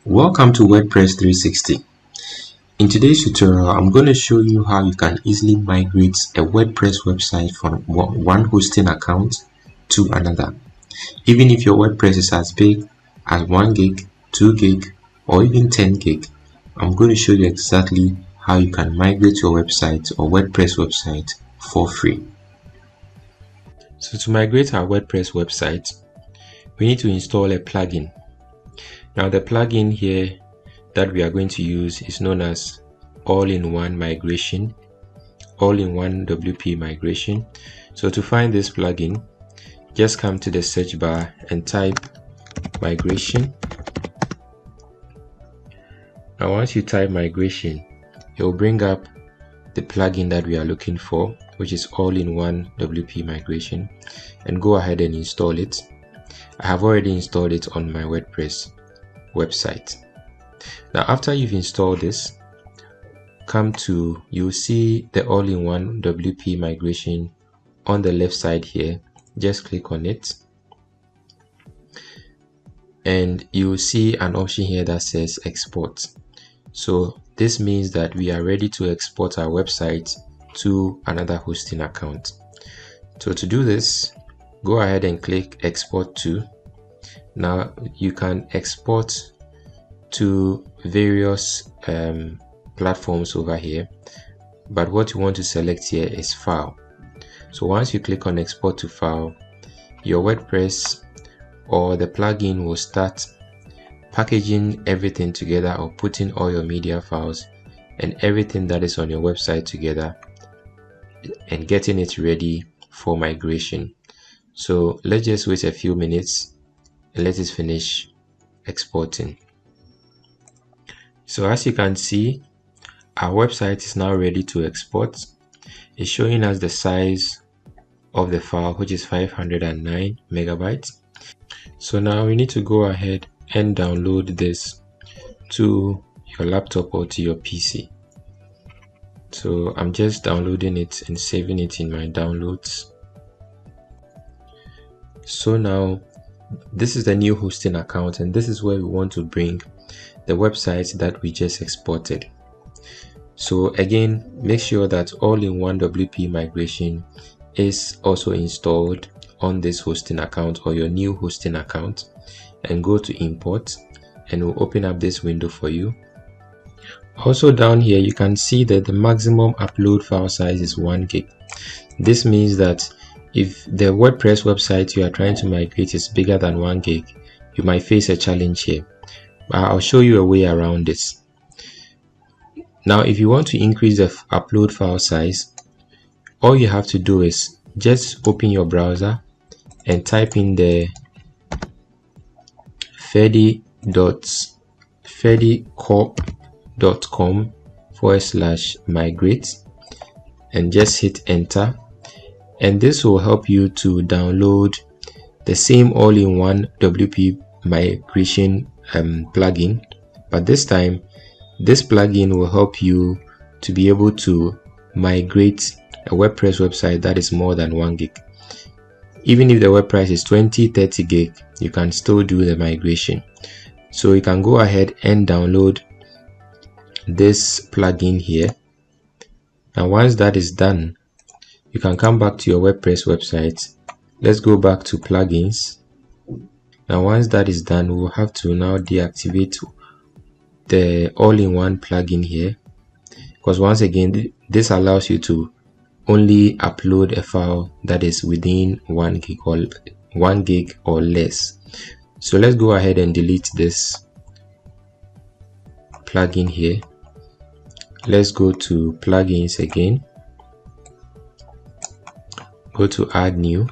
Welcome to WordPress 360. In today's tutorial, I'm going to show you how you can easily migrate a WordPress website from one hosting account to another. Even if your WordPress is as big as 1 gig, 2 gig, or even 10 gig, I'm going to show you exactly how you can migrate your website or WordPress website for free. So to migrate our WordPress website, we need to install a plugin. Now the plugin here that we are going to use is known as all-in-one migration, all-in-one WP migration. So to find this plugin, just come to the search bar and type migration. Now once you type migration, it will bring up the plugin that we are looking for, which is all-in-one WP migration, and go ahead and install it. I have already installed it on my WordPress website. Now after you've installed this, you'll see the all-in-one WP migration on the left side here. Just click on it and you'll see an option here that says export. So this means that we are ready to export our website to another hosting account. So to do this, go ahead and click export to. Now you can export to various platforms over here, but what you want to select here is file. So once you click on export to file, your WordPress or the plugin will start packaging everything together, or putting all your media files and everything that is on your website together and getting it ready for migration. So let's just wait a few minutes and let it finish exporting. So as you can see, our website is now ready to export. It's showing us the size of the file, which is 509 megabytes. So now we need to go ahead and download this to your laptop or to your PC. So I'm just downloading it and saving it in my downloads. So now this is the new hosting account, and this is where we want to bring the website that we just exported. So again, make sure that all-in-one WP migration is also installed on this hosting account or your new hosting account, and go to import, and we'll open up this window for you. Also down here you can see that the maximum upload file size is 1 gig. This means that if the WordPress website you are trying to migrate is bigger than 1 gig, you might face a challenge here. I'll show you a way around this. Now if you want to increase the upload file size, all you have to do is just open your browser and type in the ferdycorp.com/migrate and just hit enter, and this will help you to download the same all-in-one WP migration plugin, but this time this plugin will help you to be able to migrate a WordPress website that is more than 1 gig. Even if the WordPress is 20-30 gig, you can still do the migration. So you can go ahead and download this plugin here. Now once that is done, you can come back to your WordPress website. Let's go back to plugins. Now once that is done, we will have to now deactivate the all-in-one plugin here, because once again this allows you to only upload a file that is within 1 gig or less. So let's go ahead and delete this plugin here. Let's go to plugins again, go to add new.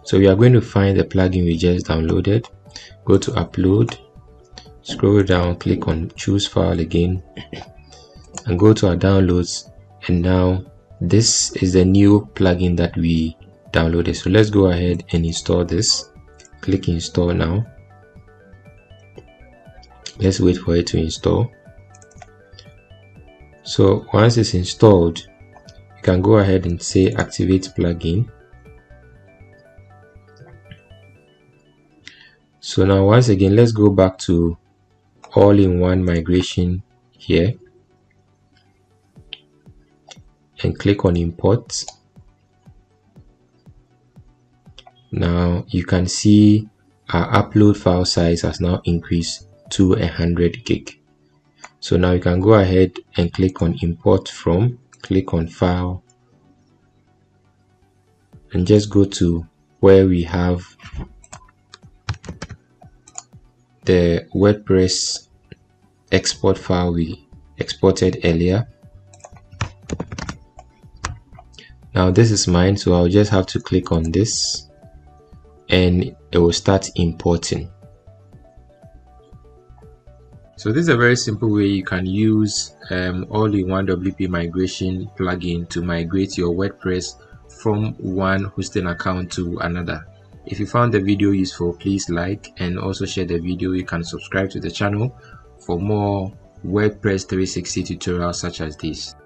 So we are going to find the plugin we just downloaded, go to upload, scroll down, click on choose file again, and go to our downloads. And now this is the new plugin that we downloaded. So let's go ahead and install this. Click install now. Let's wait for it to install. So once it's installed, you can go ahead and say activate plugin. So now once again, let's go back to all-in-one migration here and click on import. Now you can see our upload file size has now increased to 100 gig. So now you can go ahead and click on import from, click on file, and just go to where we have the WordPress export file we exported earlier. Now this is mine, so I'll just have to click on this and it will start importing. So this is a very simple way you can use all-in-one WP migration plugin to migrate your WordPress from one hosting account to another. If you found the video useful, please like and also share the video. You can subscribe to the channel for more WordPress 360 tutorials such as this.